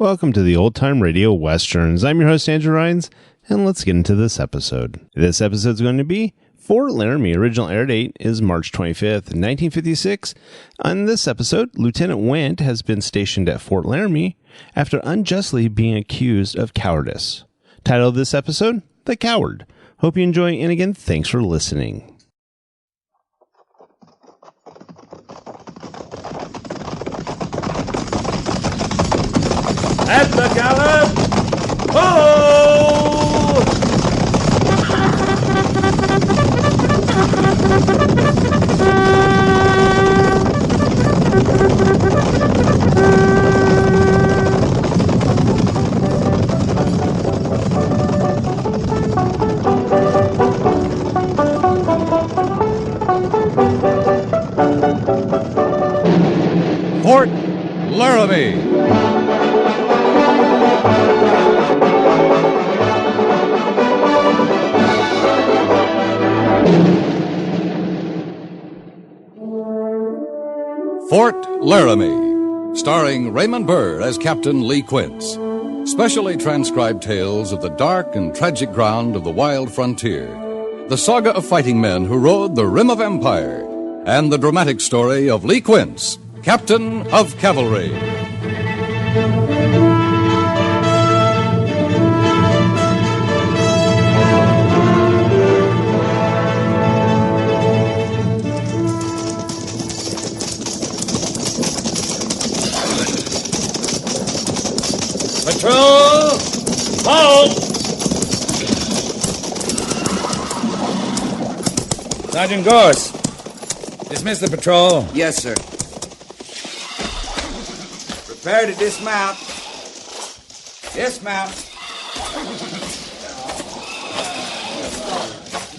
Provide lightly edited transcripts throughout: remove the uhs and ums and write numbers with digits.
Welcome to the Old Time Radio Westerns. I'm your host, Andrew Rhynes, and let's get into this episode. This episode is going to be Fort Laramie. Original air date is March 25th, 1956. On this episode, Lieutenant Wendt has been stationed at Fort Laramie after unjustly being accused of cowardice. Title of this episode, The Coward. Hope you enjoy, and again, thanks for listening. At the gallop! Ho! Fort Laramie! Fort Laramie, starring Raymond Burr as Captain Lee Quince. Specially transcribed tales of the dark and tragic ground of the wild frontier, the saga of fighting men who rode the rim of empire, and the dramatic story of Lee Quince, Captain of Cavalry. Patrol! Halt! Sergeant Goerss, dismiss the patrol. Yes, sir. Prepare to dismount. Dismount.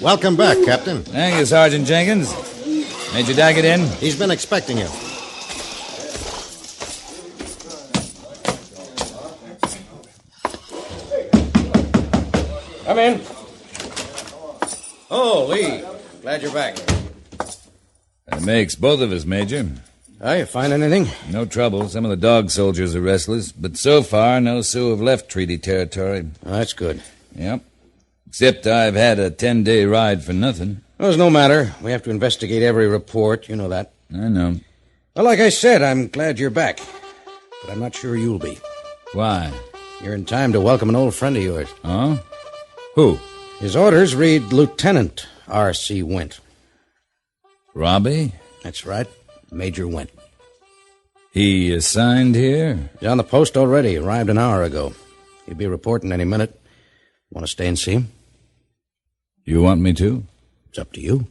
Welcome back, Captain. Thank you, Sergeant Jenkins. Major Daggett in? He's been expecting you. Come in. Oh, Lee. Glad you're back. That makes both of us, Major. Oh, you find anything? No trouble. Some of the dog soldiers are restless, but so far, no Sioux have left treaty territory. Oh, that's good. Yep. Except I've had a 10-day ride for nothing. Well, it's no matter. We have to investigate every report. You know that. I know. Well, like I said, I'm glad you're back. But I'm not sure you'll be. Why? You're in time to welcome an old friend of yours. Oh? Who? His orders read Lieutenant R.C. Wendt. Robbie? That's right. Major Wendt. He assigned here? He's on the post already. Arrived an hour ago. He'll be reporting any minute. Want to stay and see him? You want me to? It's up to you.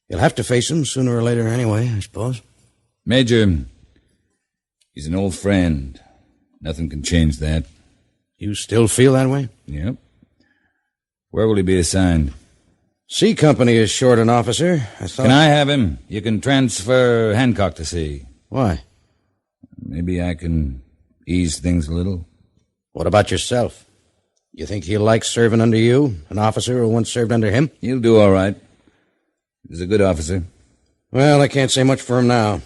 You'll have to face him sooner or later anyway, I suppose. Major, he's an old friend. Nothing can change that. You still feel that way? Yep. Where will he be assigned? C Company is short an officer. Can I have him? You can transfer Hancock to C. Why? Maybe I can ease things a little. What about yourself? You think he'll like serving under you, an officer who once served under him? He'll do all right. He's a good officer. Well, I can't say much for him now.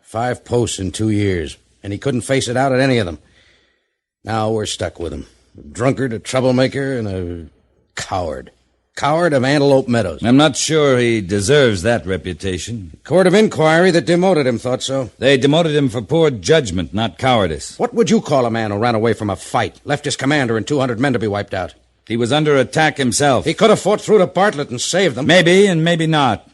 5 posts in 2 years, and he couldn't face it out at any of them. Now we're stuck with him. A drunkard, a troublemaker, and a coward. Coward of Antelope Meadows. I'm not sure he deserves that reputation. The court of inquiry that demoted him thought so. They demoted him for poor judgment, not cowardice. What would you call a man who ran away from a fight, left his commander and 200 men to be wiped out? He was under attack himself. He could have fought through to Bartlett and saved them. Maybe, and maybe not.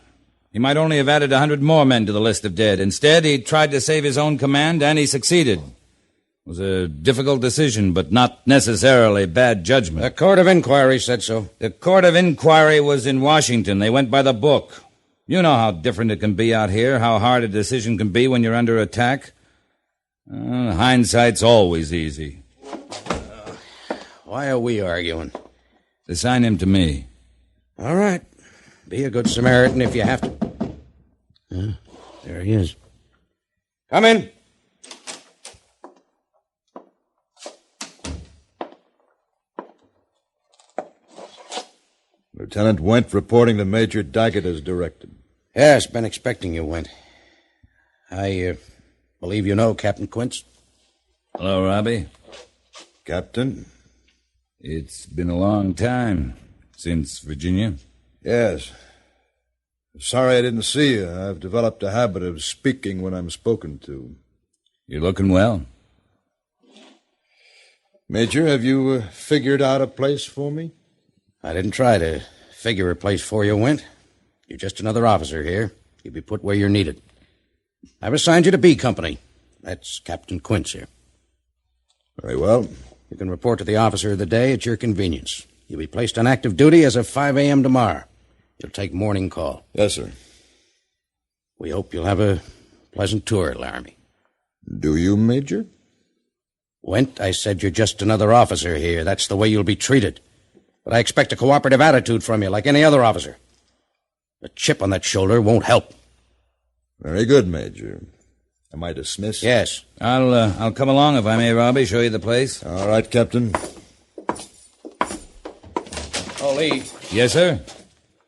He might only have added 100 more men to the list of dead. Instead, he tried to save his own command, and he succeeded. It was a difficult decision, but not necessarily bad judgment. The court of inquiry said so. The court of inquiry was in Washington. They went by the book. You know how different it can be out here, how hard a decision can be when you're under attack. Hindsight's always easy. Why are we arguing? Assign him to me. All right. Be a good Samaritan if you have to. There he is. Come in. Lieutenant Wendt reporting to Major Daggett as directed. Yes, been expecting you, Wendt. I believe you know Captain Quince? Hello, Robbie. Captain? It's been a long time since Virginia. Yes. Sorry I didn't see you. I've developed a habit of speaking when I'm spoken to. You're looking well. Major, have you figured out a place for me? I didn't try to figure a place for you, Wendt. You're just another officer here. You'll be put where you're needed. I've assigned you to B Company. That's Captain Quince here. Very well. You can report to the officer of the day at your convenience. You'll be placed on active duty as of 5 a.m. tomorrow. You'll take morning call. Yes, sir. We hope you'll have a pleasant tour, Laramie. Do you, Major? Wendt, I said you're just another officer here. That's the way you'll be treated. But I expect a cooperative attitude from you, like any other officer. A chip on that shoulder won't help. Very good, Major. Am I dismissed? Yes. I'll come along if I may, Robbie, show you the place. All right, Captain. Oh, Lee. Yes, sir?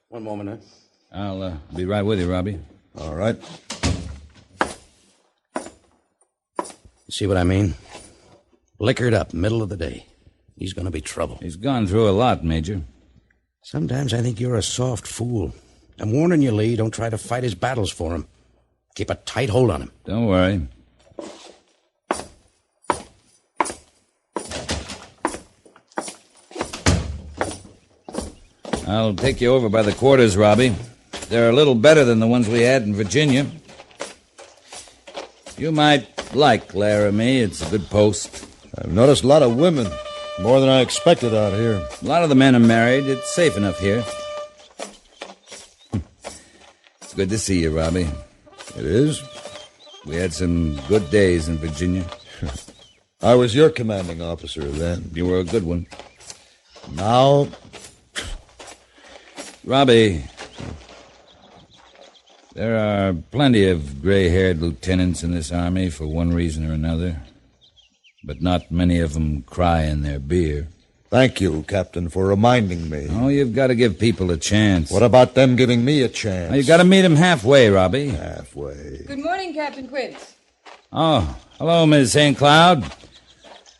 One moment, huh? I'll be right with you, Robbie. All right. See what I mean? Liquored up, middle of the day. He's going to be trouble. He's gone through a lot, Major. Sometimes I think you're a soft fool. I'm warning you, Lee. Don't try to fight his battles for him. Keep a tight hold on him. Don't worry. I'll take you over by the quarters, Robbie. They're a little better than the ones we had in Virginia. You might like Laramie. It's a good post. I've noticed a lot of women. More than I expected out here. A lot of the men are married. It's safe enough here. It's good to see you, Robbie. It is? We had some good days in Virginia. I was your commanding officer then. You were a good one. Now... Robbie, there are plenty of gray-haired lieutenants in this army for one reason or another, but not many of them cry in their beer. Thank you, Captain, for reminding me. Oh, you've got to give people a chance. What about them giving me a chance? Oh, you've got to meet them halfway, Robbie. Halfway. Good morning, Captain Quince. Oh, hello, Ms. St. Cloud.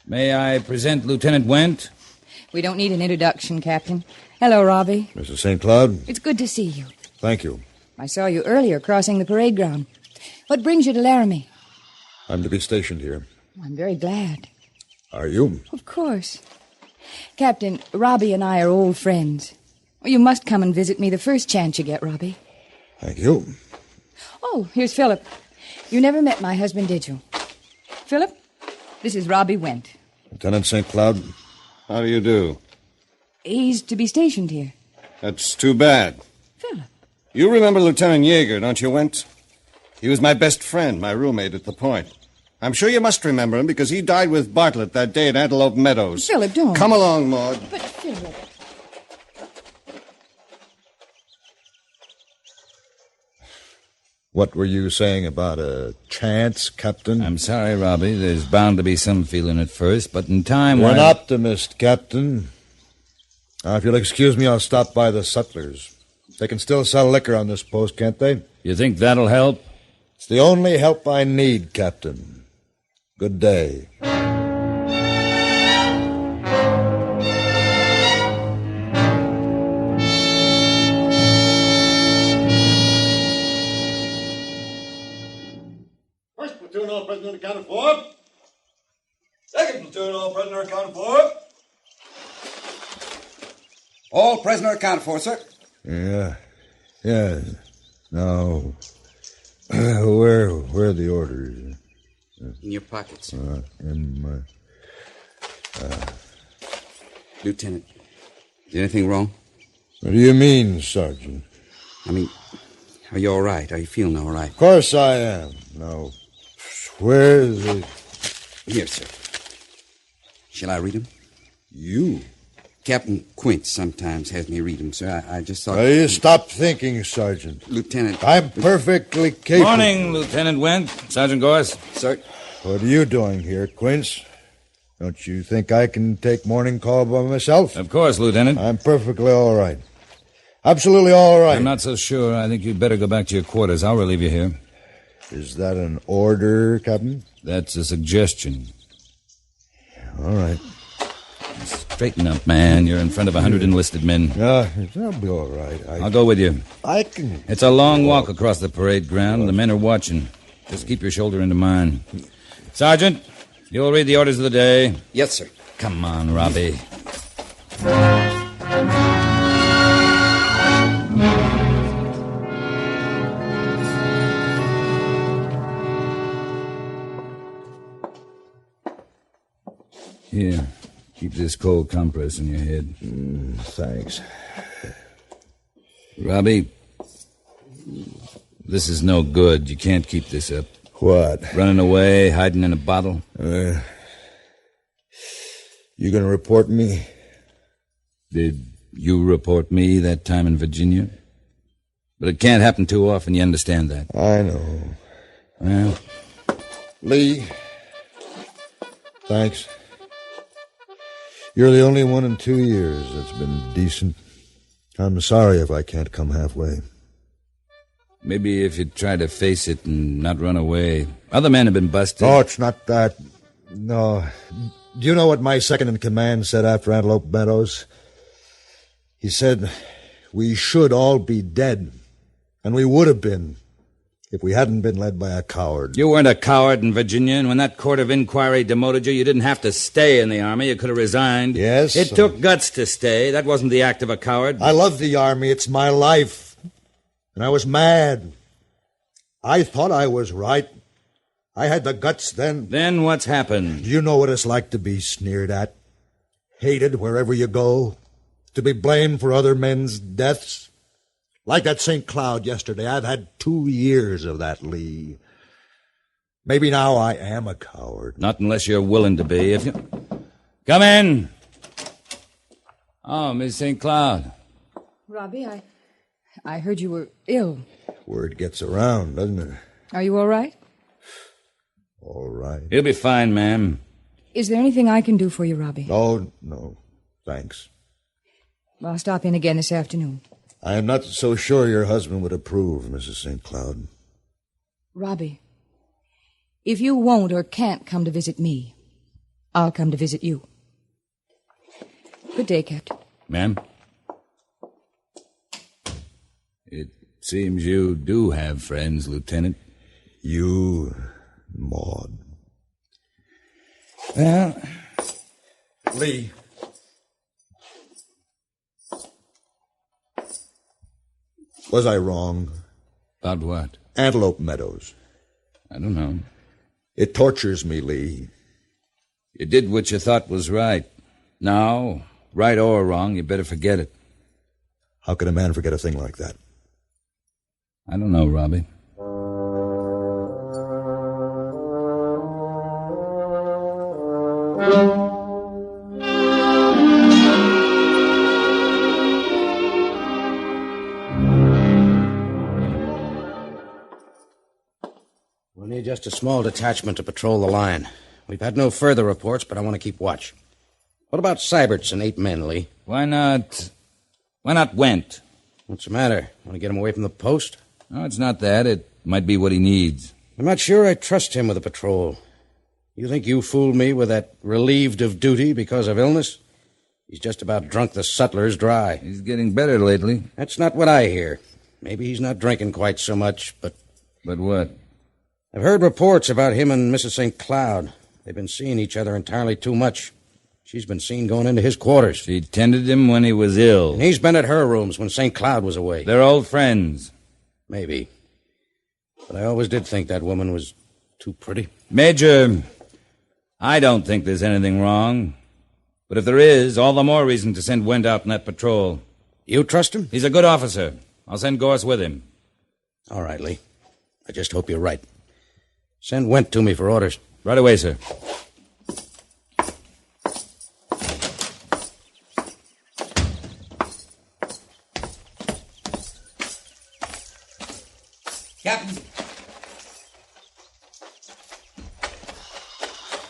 May I present Lieutenant Wendt? We don't need an introduction, Captain. Hello, Robbie. Mrs. St. Cloud? It's good to see you. Thank you. I saw you earlier crossing the parade ground. What brings you to Laramie? I'm to be stationed here. I'm very glad. Are you? Of course. Captain, Robbie and I are old friends. You must come and visit me the first chance you get, Robbie. Thank you. Oh, here's Philip. You never met my husband, did you? Philip, this is Robbie Wendt. Lieutenant St. Cloud? How do you do? He's to be stationed here. That's too bad. Philip. You remember Lieutenant Yeager, don't you, Wendt? He was my best friend, my roommate at the point. I'm sure you must remember him because he died with Bartlett that day at Antelope Meadows. Philip, don't. Come along, Maud. But, Philip... What were you saying about a chance, Captain? I'm sorry, Robbie. There's bound to be some feeling at first, but in time... You're an optimist, Captain. Now, if you'll excuse me, I'll stop by the Sutlers. They can still sell liquor on this post, can't they? You think that'll help? It's the only help I need, Captain. Good day. First platoon, all present accounted for. Second platoon, all present accounted for. All prisoner accounted for, sir. Yeah. Now, where are the orders? In your pockets. In my... Lieutenant, is anything wrong? What do you mean, Sergeant? I mean, are you all right? Are you feeling all right? Of course I am. Now, where the... Here, sir. Shall I read them? You? Captain Quince sometimes has me read them, sir. I just thought... You stop thinking, Sergeant. Lieutenant... I'm perfectly capable... Morning, Lieutenant Wendt. Sergeant Goerss. Sir? What are you doing here, Quince? Don't you think I can take morning call by myself? Of course, Lieutenant. I'm perfectly all right. Absolutely all right. I'm not so sure. I think you'd better go back to your quarters. I'll relieve you here. Is that an order, Captain? That's a suggestion. All right. Straighten up, man. You're in front of 100 enlisted men. I'll be all right. I'll go with you. I can... It's a long walk across the parade ground, and the men are watching. Just keep your shoulder into mine. Sergeant, you'll read the orders of the day. Yes, sir. Come on, Robbie. Here, keep this cold compress in your head. Thanks. Robbie, this is no good. You can't keep this up. What? Running away, hiding in a bottle. You gonna report me? Did you report me that time in Virginia? But it can't happen too often, you understand that? I know. Well, Lee, thanks. You're the only one in 2 years that's been decent. I'm sorry if I can't come halfway. maybe if you'd try to face it and not run away. Other men have been busted. Oh, it's not that. No. Do you know what my second-in-command said after Antelope Meadows? He said, we should all be dead. And we would have been if we hadn't been led by a coward. You weren't a coward in Virginia, and when that court of inquiry demoted you, you didn't have to stay in the Army. You could have resigned. Yes. It took guts to stay. That wasn't the act of a coward. I love the Army. It's my life. And I was mad. I thought I was right. I had the guts then. Then what's happened? You know what it's like to be sneered at, hated wherever you go, to be blamed for other men's deaths. Like that St. Cloud yesterday. I've had 2 years of that, Lee. Maybe now I am a coward. Not unless you're willing to be. If you... Come in. Oh, Miss St. Cloud. Robbie, I heard you were ill. Word gets around, doesn't it? Are you all right? All right. You'll be fine, ma'am. Is there anything I can do for you, Robbie? Oh, no. Thanks. Well, I'll stop in again this afternoon. I am not so sure your husband would approve, Mrs. St. Cloud. Robbie, if you won't or can't come to visit me, I'll come to visit you. Good day, Captain. Ma'am? It seems you do have friends, Lieutenant. You, Maud. Well, Lee. Was I wrong? About what? Antelope Meadows. I don't know. It tortures me, Lee. You did what you thought was right. Now, right or wrong, you better forget it. How can a man forget a thing like that? I don't know, Robbie. We'll need just a small detachment to patrol the line. We've had no further reports, but I want to keep watch. What about Siberts and 8 men, Lee? Why not Wendt? What's the matter? Want to get him away from the post? No, it's not that. It might be what he needs. I'm not sure I trust him with the patrol. You think you fooled me with that relieved of duty because of illness? He's just about drunk the sutlers dry. He's getting better lately. That's not what I hear. Maybe he's not drinking quite so much, but... But what? I've heard reports about him and Mrs. St. Cloud. They've been seeing each other entirely too much. She's been seen going into his quarters. She tended him when he was ill. And he's been at her rooms when St. Cloud was away. They're old friends. Maybe. But I always did think that woman was too pretty. Major, I don't think there's anything wrong. But if there is, all the more reason to send Wendt out on that patrol. You trust him? He's a good officer. I'll send Goerss with him. All right, Lee. I just hope you're right. Send Wendt to me for orders. Right away, sir.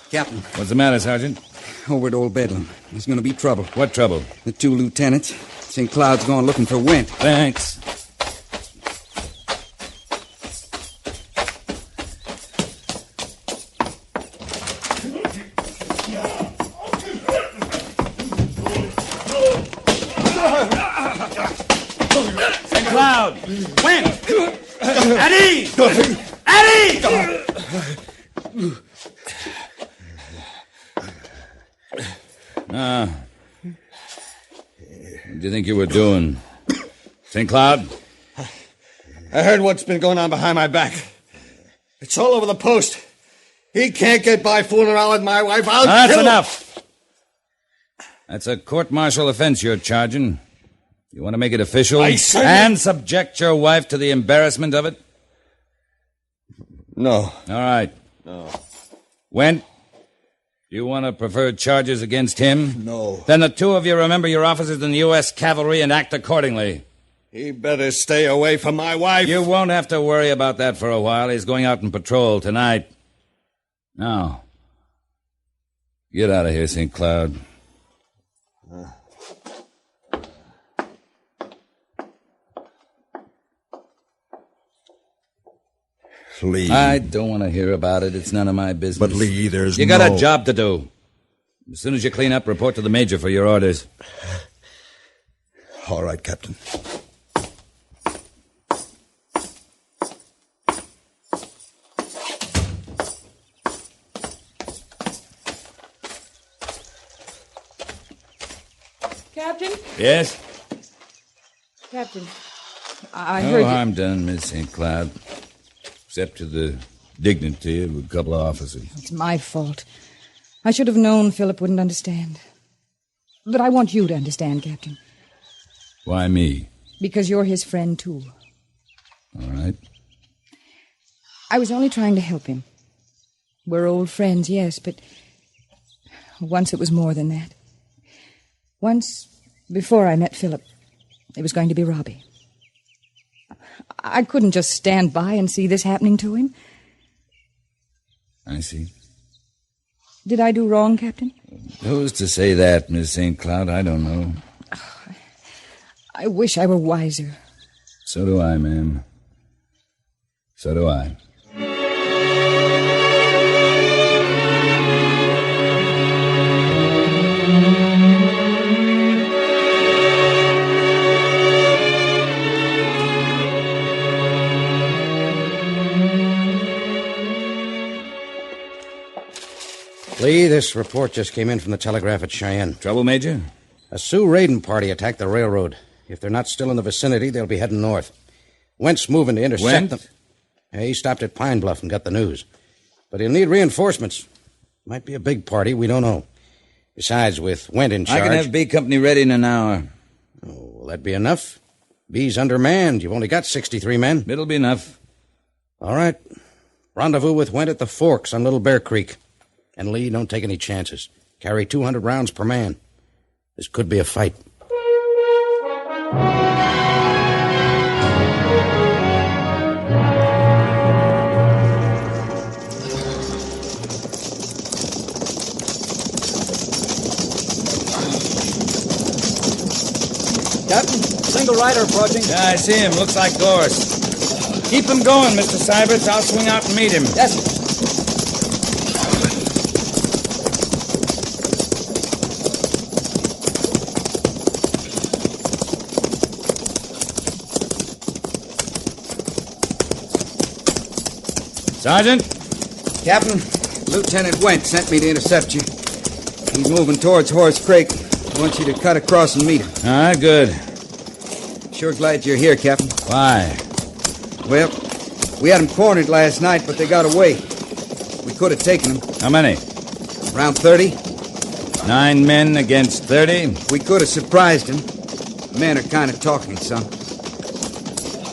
Captain, What's the matter, Sergeant? over at Old Bedlam. There's going to be trouble. What trouble? The 2 lieutenants. St. Cloud's gone looking for Wendt. Thanks. Cloud! Wendt! At ease! At ease! What do you think you were doing? St. Cloud? I heard what's been going on behind my back. It's all over the post. He can't get by fooling around with my wife. That's enough. That's a court-martial offense you're charging. You want to make it official? And subject your wife to the embarrassment of it? No. All right. No. Wendt, you want to prefer charges against him? No. Then the two of you remember your officers in the U.S. Cavalry and act accordingly. He better stay away from my wife. You won't have to worry about that for a while. He's going out on patrol tonight. Now, get out of here, St. Cloud. Lee. I don't want to hear about it. It's none of my business. But, Lee, there's You got a job to do. As soon as you clean up, report to the Major for your orders. All right, Captain. Captain? Yes? Captain, I heard you... I'm done, Miss St. Cloud. Except to the dignity of a couple of officers. It's my fault. I should have known Philip wouldn't understand. But I want you to understand, Captain. Why me? Because you're his friend, too. All right. I was only trying to help him. We're old friends, yes, but once it was more than that. Once, before I met Philip, it was going to be Robbie. I couldn't just stand by and see this happening to him. I see. Did I do wrong, Captain? Who's to say that, Miss St. Cloud? I don't know. I wish I were wiser. So do I, ma'am. So do I. Lee, this report just came in from the telegraph at Cheyenne. Trouble, Major? A Sioux raiding party attacked the railroad. If they're not still in the vicinity, they'll be heading north. Wendt's moving to intercept them. He stopped at Pine Bluff and got the news. But he'll need reinforcements. Might be a big party, we don't know. Besides, with Wendt in charge... I can have B Company ready in an hour. Oh, will that be enough? B's undermanned. You've only got 63 men. It'll be enough. All right. Rendezvous with Wendt at the Forks on Little Bear Creek. And Lee, don't take any chances. Carry 200 rounds per man. This could be a fight. Captain, single rider approaching. Yeah, I see him. Looks like Goerss. Keep him going, Mr. Siberts. I'll swing out and meet him. Yes, sir. Sergeant? Captain, Lieutenant Wendt sent me to intercept you. He's moving towards Horse Creek. I want you to cut across and meet him. All right, good. Sure glad you're here, Captain. Why? Well, we had him cornered last night, but they got away. We could have taken him. How many? Around 30. 9 men against 30? We could have surprised him. The men are kind of talking some.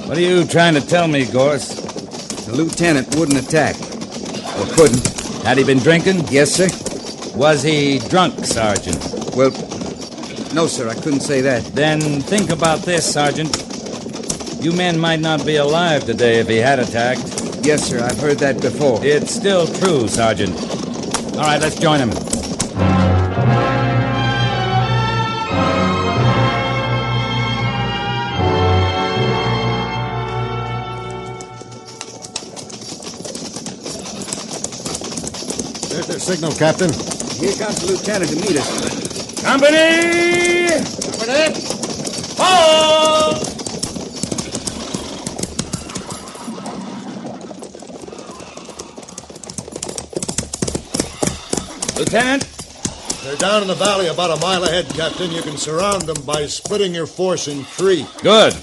What are you trying to tell me, Goerss? The lieutenant wouldn't attack. Or couldn't. Had he been drinking? Yes, sir. Was he drunk, Sergeant? Well, no, sir, I couldn't say that. Then think about this, Sergeant. You men might not be alive today if he had attacked. Yes, sir, I've heard that before. It's still true, Sergeant. All right, let's join him. There's their signal, Captain. Here comes the lieutenant to meet us. Company! Company! Halt! Lieutenant? They're down in the valley about a mile ahead, Captain. You can surround them by splitting your force in three. Good.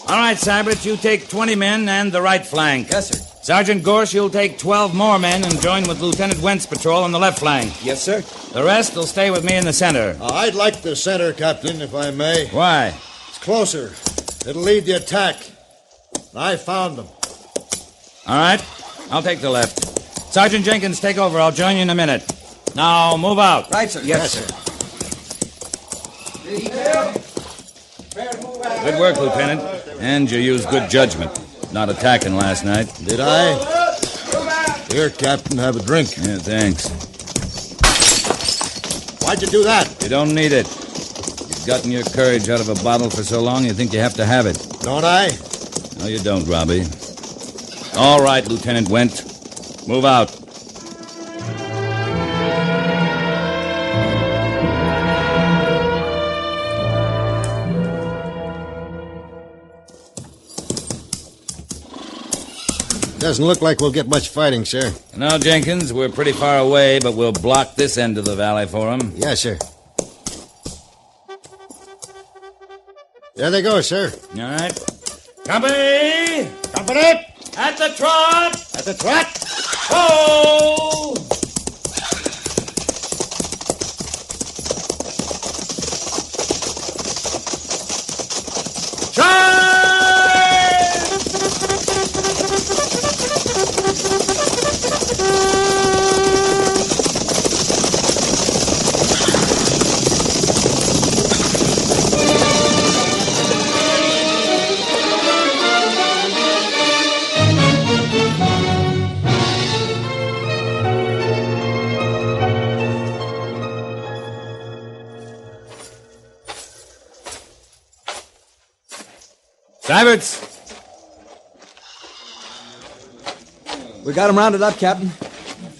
All right, Siberts, you take 20 men and the right flank. Yes, sir. Sergeant Goerss, you'll take 12 more men and join with Lieutenant Wendt's patrol on the left flank. Yes, sir. The rest will stay with me in the center. I'd like the center, Captain, if I may. Why? It's closer. It'll lead the attack. I found them. All right, I'll take the left. Sergeant Jenkins, take over. I'll join you in a minute. Now, move out. Right, sir. Yes, sir. Good work, Lieutenant. And you used good judgment, not attacking last night. Did I? Here, Captain, have a drink. Yeah, thanks. Why'd you do that? You don't need it. You've gotten your courage out of a bottle for so long, you think you have to have it. Don't I? No, you don't, Robbie. All right, Lieutenant Wendt. Move out. Doesn't look like we'll get much fighting, sir. Now, Jenkins, we're pretty far away, but we'll block this end of the valley for them. Yes, sir. There they go, sir. All right. Company! Company! At the trot! At the trot! Ho! Siberts! We got them rounded up, Captain.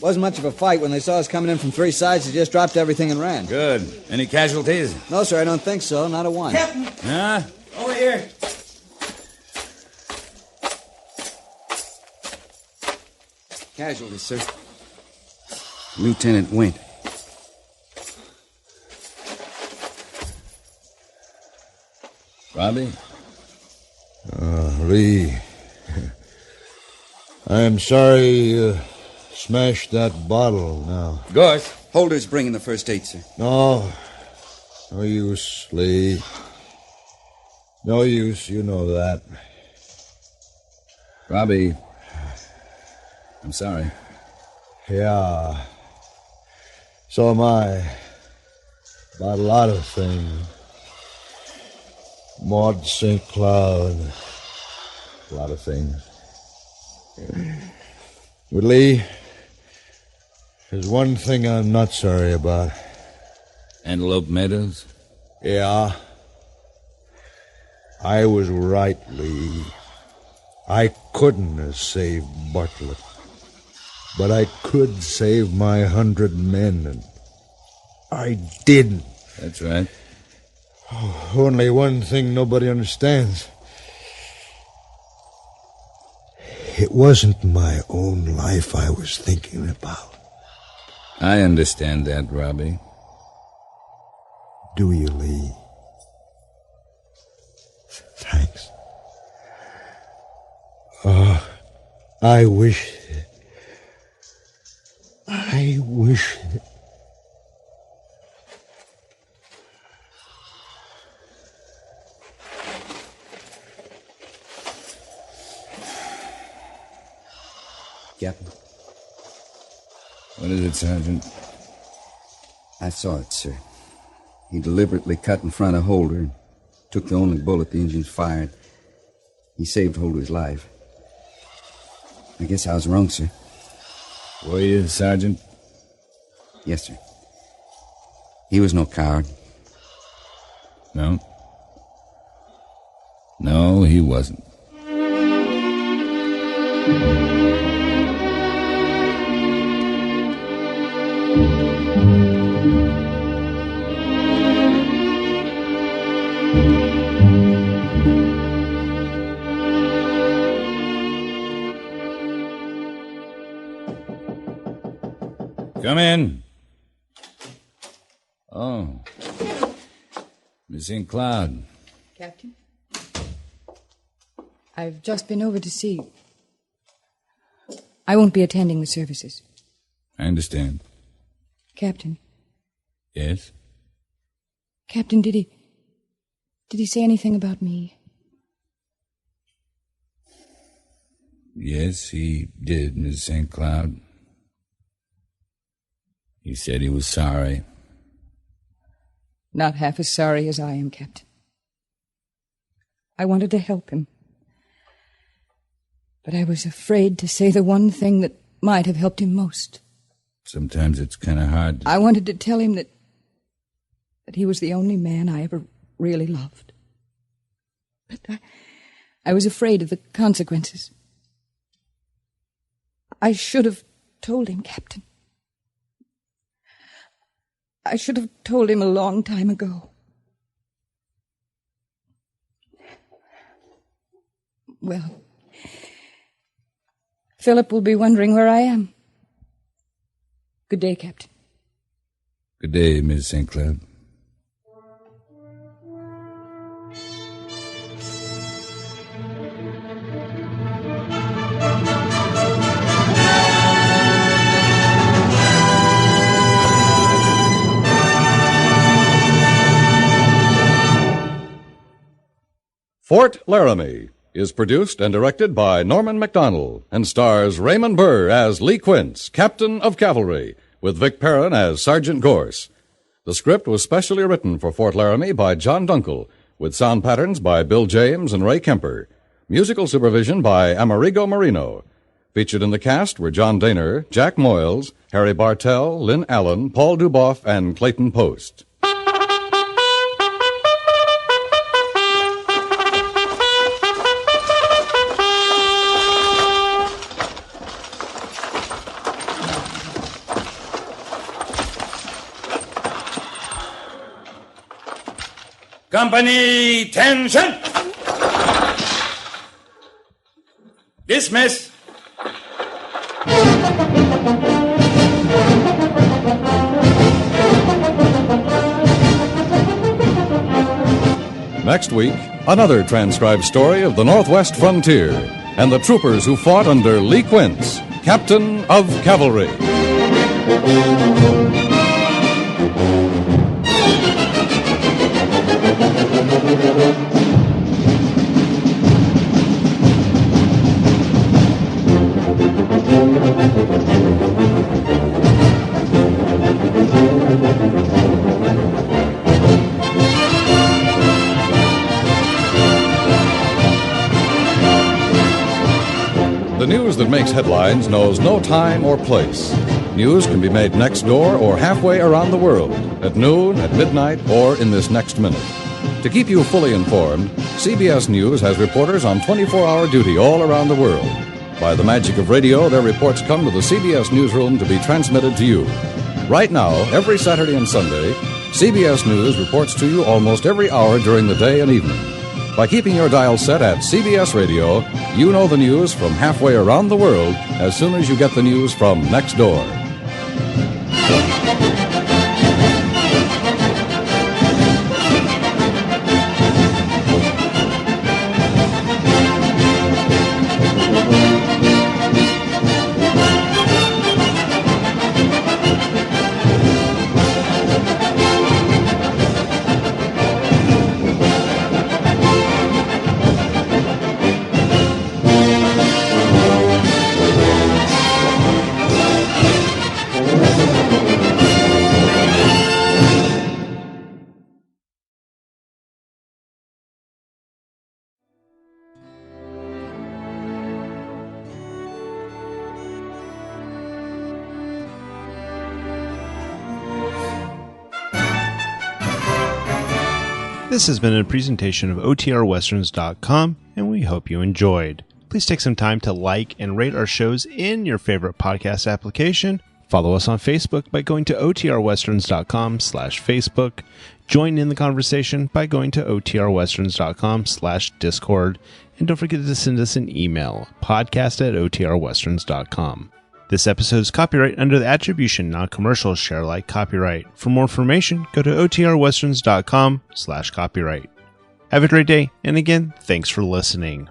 Wasn't much of a fight. When they saw us coming in from three sides, they just dropped everything and ran. Good. Any casualties? No, sir, I don't think so. Not a one. Captain! Huh? Over here. Casualties, sir. Lieutenant Wendt. Robbie? Lee. I'm sorry you smashed that bottle now. Goerss. Holder's bringing the first aid, sir. No. No use, Lee. No use, you know that. Robbie. I'm sorry. Yeah. So am I. About a lot of things. Maud St. Cloud. A lot of things. But Lee, there's one thing I'm not sorry about. Antelope Meadows? Yeah. I was right, Lee. I couldn't have saved Bartlett. But I could save my 100 men, and I didn't. That's right. Oh, only one thing nobody understands. It wasn't my own life I was thinking about. I understand that, Robbie. Do you, Lee? Thanks. I wish... Captain. What is it, Sergeant? I saw it, sir. He deliberately cut in front of Holder and took the only bullet the engines fired. He saved Holder's life. I guess I was wrong, sir. Were you, Sergeant? Yes, sir. He was no coward. No. No, he wasn't. Come in. Miss St. Cloud. Captain? I've just been over to see you. I won't be attending the services. I understand. Captain? Yes? Captain, did he say anything about me? Yes, he did, Miss St. Cloud. He said he was sorry. Not half as sorry as I am, Captain. I wanted to help him. But I was afraid to say the one thing that might have helped him most. Sometimes it's kind of hard. I wanted to tell him that he was the only man I ever really loved. But I was afraid of the consequences. I should have told him, Captain. I should have told him a long time ago. Well, Philip will be wondering where I am. Good day, Captain. Good day, Miss St. Cloud. Fort Laramie is produced and directed by Norman Macdonnell and stars Raymond Burr as Lee Quince, Captain of Cavalry, with Vic Perrin as Sergeant Goerss. The script was specially written for Fort Laramie by John Dunkel, with sound patterns by Bill James and Ray Kemper. Musical supervision by Amerigo Moreno. Featured in the cast were John Dehner, Jack Moyles, Harry Bartel, Lynn Allen, Paul Dubov, and Clayton Post. Company, tension! Dismiss! Next week, another transcribed story of the Northwest frontier and the troopers who fought under Lee Quince, Captain of Cavalry. The news that makes headlines knows no time or place. News can be made next door or halfway around the world, at noon, at midnight, or in this next minute. To keep you fully informed, CBS News has reporters on 24-hour duty all around the world. By the magic of radio, their reports come to the CBS newsroom to be transmitted to you. Right now, every Saturday and Sunday, CBS News reports to you almost every hour during the day and evening. By keeping your dial set at CBS Radio, you know the news from halfway around the world as soon as you get the news from next door. This has been a presentation of OTRWesterns.com, and we hope you enjoyed. Please take some time to like and rate our shows in your favorite podcast application. Follow us on Facebook by going to OTRWesterns.com/Facebook. Join in the conversation by going to OTRWesterns.com/Discord. And don't forget to send us an email, podcast@OTRWesterns.com. This episode is copyright under the attribution, non-commercial, share alike copyright. For more information, go to otrwesterns.com/copyright. Have a great day, and again, thanks for listening.